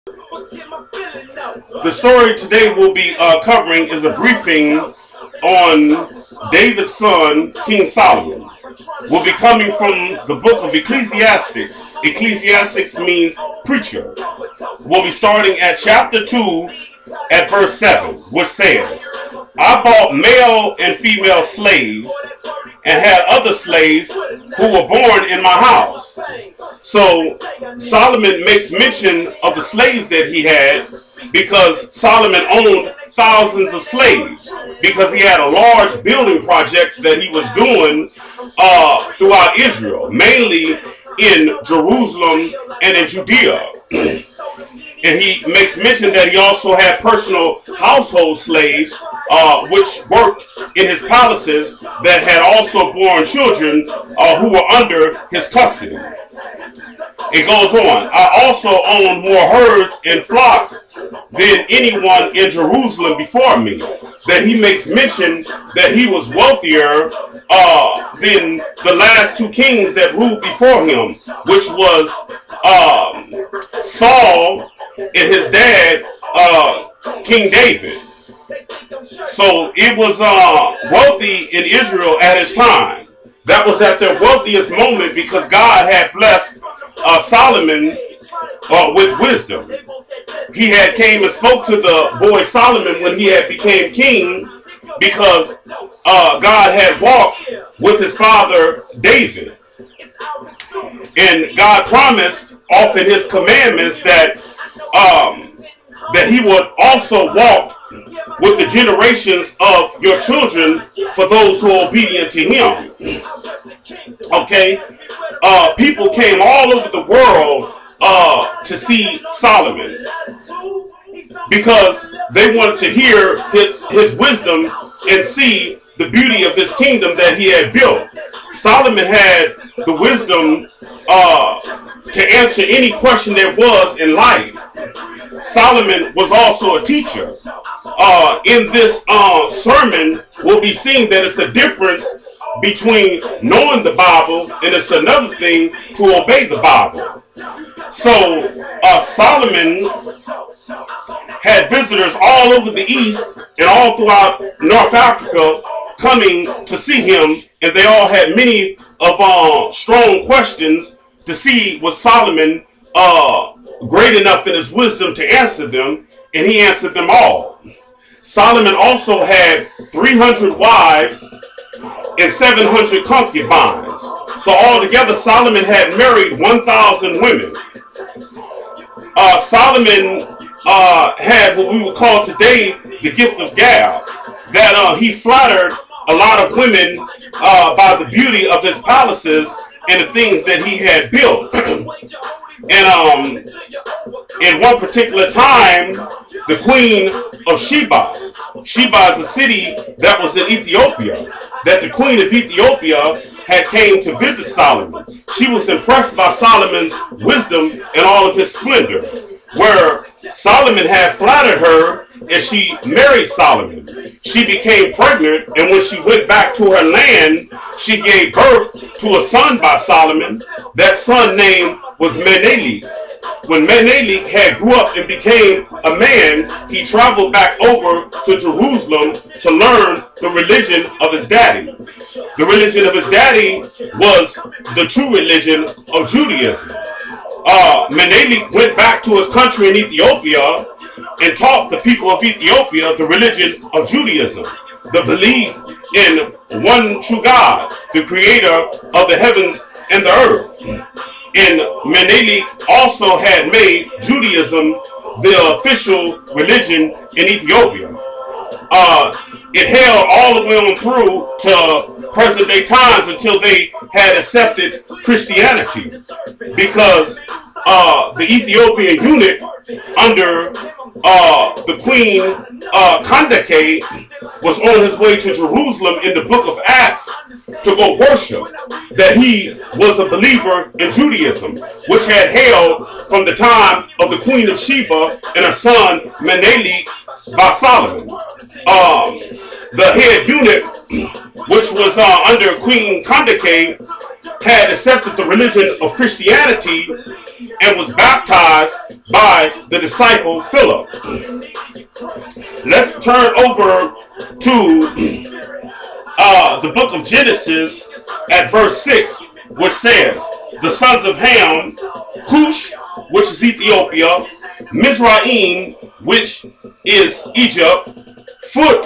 The story today we'll be covering is a briefing on David's son, King Solomon. We'll be coming from the book of Ecclesiastes. Ecclesiastes means preacher. We'll be starting at chapter 2 at verse 7, which says, I bought male and female slaves and had other slaves who were born in my house. So Solomon makes mention of the slaves that he had because Solomon owned thousands of slaves, because he had a large building project that he was doing throughout Israel, mainly in Jerusalem and in Judea. And he makes mention that he also had personal household slaves, which worked in his palaces, that had also born children who were under his custody. It goes on. I also owned more herds and flocks than anyone in Jerusalem before me. That he makes mention that he was wealthier than the last two kings that ruled before him, which was Saul and his dad, King David. So it was wealthy in Israel at his time. That was at their wealthiest moment because God had blessed Solomon with wisdom. He had came and spoke to the boy Solomon when he had became king, because God had walked with his father David. And God promised off in his commandments that that he would also walk with the generations of your children for those who are obedient to him. Okay? People came all over the world to see Solomon because they wanted to hear his wisdom and see the beauty of his kingdom that he had built. Solomon had the wisdom to answer any question there was in life. Solomon was also a teacher. In this sermon, we'll be seeing that it's a difference between knowing the Bible and it's another thing to obey the Bible. So Solomon had visitors all over the East and all throughout North Africa coming to see him, and they all had many of strong questions to see was Solomon great enough in his wisdom to answer them, and he answered them all. Solomon also had 300 wives and 700 concubines. So altogether, Solomon had married 1,000 women. Solomon had what we would call today the gift of gab, that he flattered a lot of women by the beauty of his palaces and the things that he had built. And in one particular time, the queen of Sheba is a city that was in Ethiopia, that the queen of Ethiopia had came to visit Solomon. She was impressed by Solomon's wisdom and all of his splendor, where Solomon had flattered her and she married Solomon. She became pregnant, and when she went back to her land, she gave birth to a son by Solomon. That son name was Menelik. When Menelik had grew up and became a man, he traveled back over to Jerusalem to learn the religion of his daddy. The religion of his daddy was the true religion of Judaism. Menelik went back to his country in Ethiopia and taught the people of Ethiopia the religion of Judaism, the belief in one true God, the creator of the heavens and the earth. And Menelik also had made Judaism the official religion in Ethiopia. It held all the way on through to present day times until they had accepted Christianity, because the Ethiopian eunuch under the queen Kandake was on his way to Jerusalem in the book of Acts to go worship, that he was a believer in Judaism, which had held from the time of the queen of Sheba and her son Menelik by Solomon. The head eunuch, which was under Queen Kandake, had accepted the religion of Christianity, and was baptized by the disciple Philip. Let's turn over to the book of Genesis at verse 6, which says, the sons of Ham, Cush, which is Ethiopia, Mizraim, which is Egypt, Phut,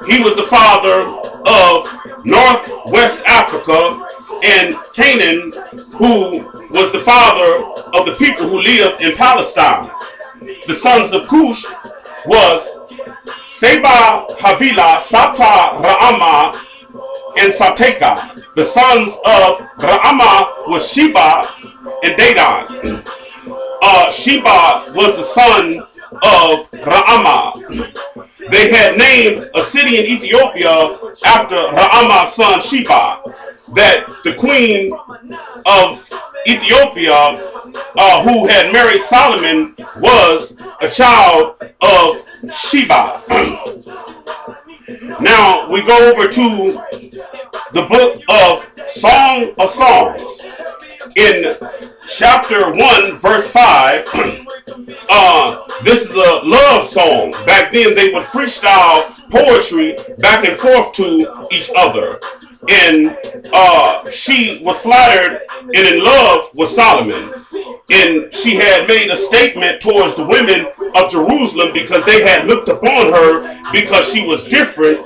he was the father of northwest Africa, and Canaan, who was the father of the people who lived in Palestine. The sons of Cush was Seba, Havila, Sata, Raama, and Sateka. The sons of Raama was Sheba and Dedan. Sheba was the son of Raama. They had named a city in Ethiopia after Raama's son Sheba, that the queen of Ethiopia, who had married Solomon, was a child of Sheba. Now we go over to the book of Song of Songs. In chapter 1, verse 5, this is a love song. Back then they would freestyle poetry back and forth to each other. And she was flattered and in love with Solomon. And she had made a statement towards the women of Jerusalem because they had looked upon her because she was different,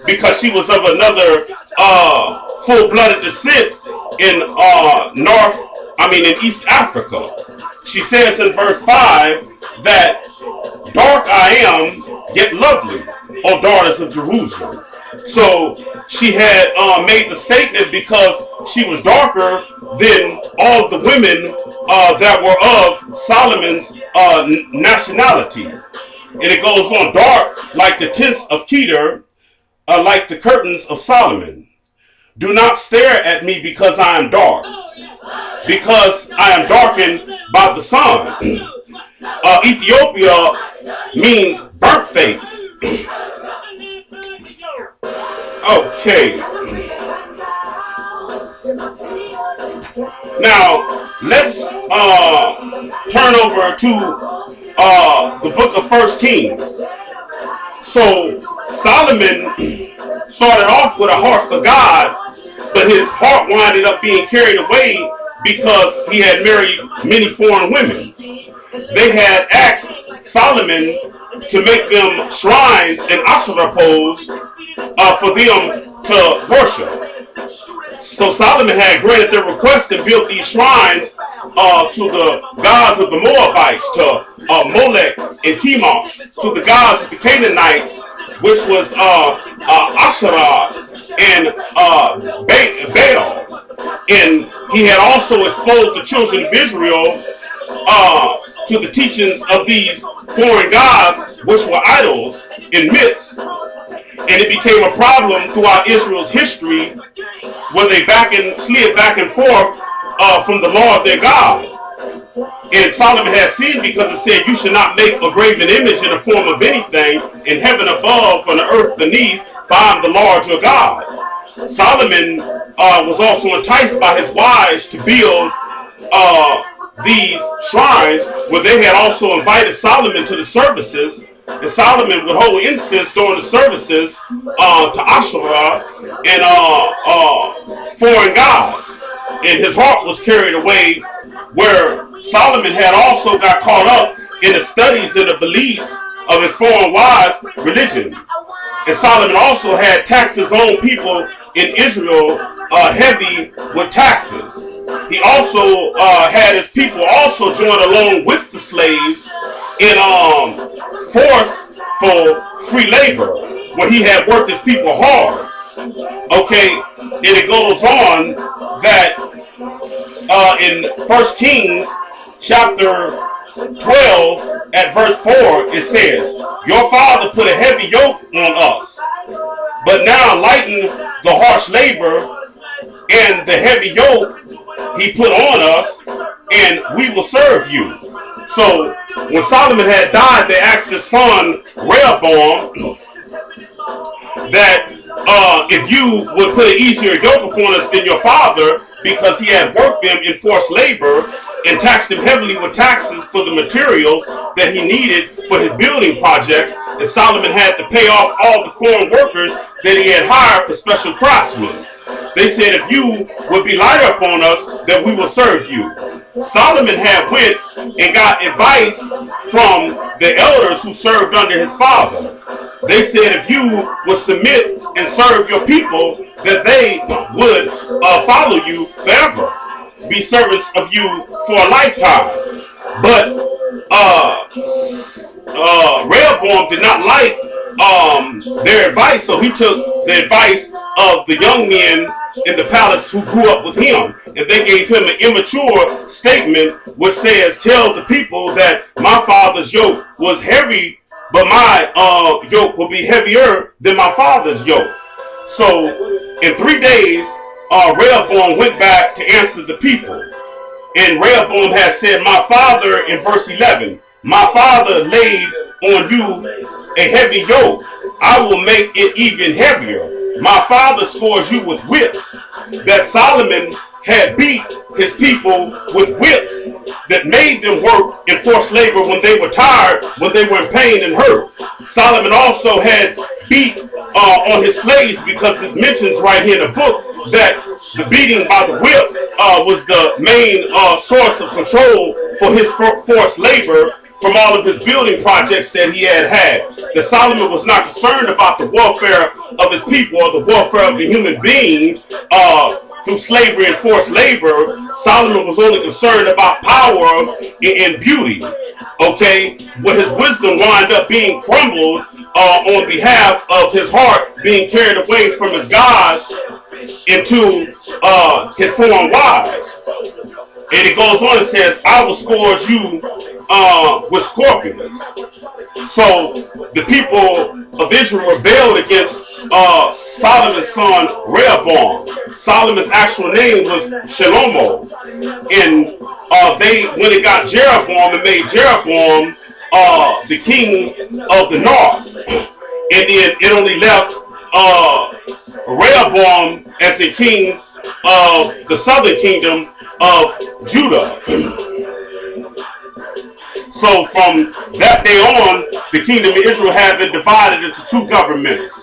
because she was of another full-blooded descent in in East Africa. She says in verse 5 that dark I am, yet lovely, O daughters of Jerusalem. So she had made the statement because she was darker than all the women that were of Solomon's nationality. And it goes on, dark like the tents of Kedar, like the curtains of Solomon. Do not stare at me because I am dark, because I am darkened by the sun. Ethiopia means burnt face. Okay. Now, let's turn over to the book of 1 Kings. So, Solomon started off with a heart for God, but his heart winded up being carried away because he had married many foreign women. They had asked Solomon to make them shrines and Asherah poles for them to worship. So Solomon had granted their request and built these shrines to the gods of the Moabites, to Molech and Chemosh, to the gods of the Canaanites, which was Asherah and Baal. And he had also exposed the children of Israel to the teachings of these foreign gods, which were idols and myths. And it became a problem throughout Israel's history, where they slid back and forth from the law of their God. And Solomon had sinned because it said, you should not make a graven image in the form of anything in heaven above or the earth beneath, for I am the Lord your God. Solomon was also enticed by his wives to build these shrines, where they had also invited Solomon to the services. And Solomon would hold incense during the services to Asherah and foreign gods. And his heart was carried away, where Solomon had also got caught up in the studies and the beliefs of his foreign wives' religion. And Solomon also had taxed his own people in Israel heavy with taxes. He also had his people also join along with the slaves in forceful free labor, where he had worked his people hard. Okay, and it goes on that in 1 Kings chapter 12 at verse 4, it says, your father put a heavy yoke on us, but now lighten the harsh labor and the heavy yoke he put on us, and we will serve you. So when Solomon had died, they asked his son Rehoboam that if you would put an easier yoke upon us than your father, because he had worked them in forced labor, and taxed him heavily with taxes for the materials that he needed for his building projects, and Solomon had to pay off all the foreign workers that he had hired for special craftsmen. They said, if you would be lighter upon us, then we will serve you. Solomon had went and got advice from the elders who served under his father. They said, if you would submit and serve your people, that they would follow you forever, be servants of you for a lifetime. But Rehoboam did not like their advice, so he took the advice of the young men in the palace who grew up with him, and they gave him an immature statement which says, tell the people that my father's yoke was heavy, but my yoke will be heavier than my father's yoke. So in 3 days, Rehoboam went back to answer the people, and Rehoboam had said, my father, in verse 11, my father laid on you a heavy yoke. I will make it even heavier. My father scores you with whips. That Solomon had beat his people with whips that made them work in forced labor when they were tired, when they were in pain and hurt. Solomon also had beat on his slaves, because it mentions right here in the book that the beating by the whip was the main source of control for his forced labor from all of his building projects that he had had. That Solomon was not concerned about the welfare of his people or the welfare of the human being through slavery and forced labor. Solomon was only concerned about power and beauty. Okay, but his wisdom wound up being crumbled on behalf of his heart being carried away from his gods into his foreign wives. And it goes on and says, I will scourge you with scorpions. So the people of Israel rebelled against Solomon's son Rehoboam. Solomon's actual name was Shlomo. And when it got Jeroboam, and made Jeroboam the king of the north. And then it only left Rehoboam as the king of the southern kingdom of Judah. So from that day on, the kingdom of Israel had been divided into two governments.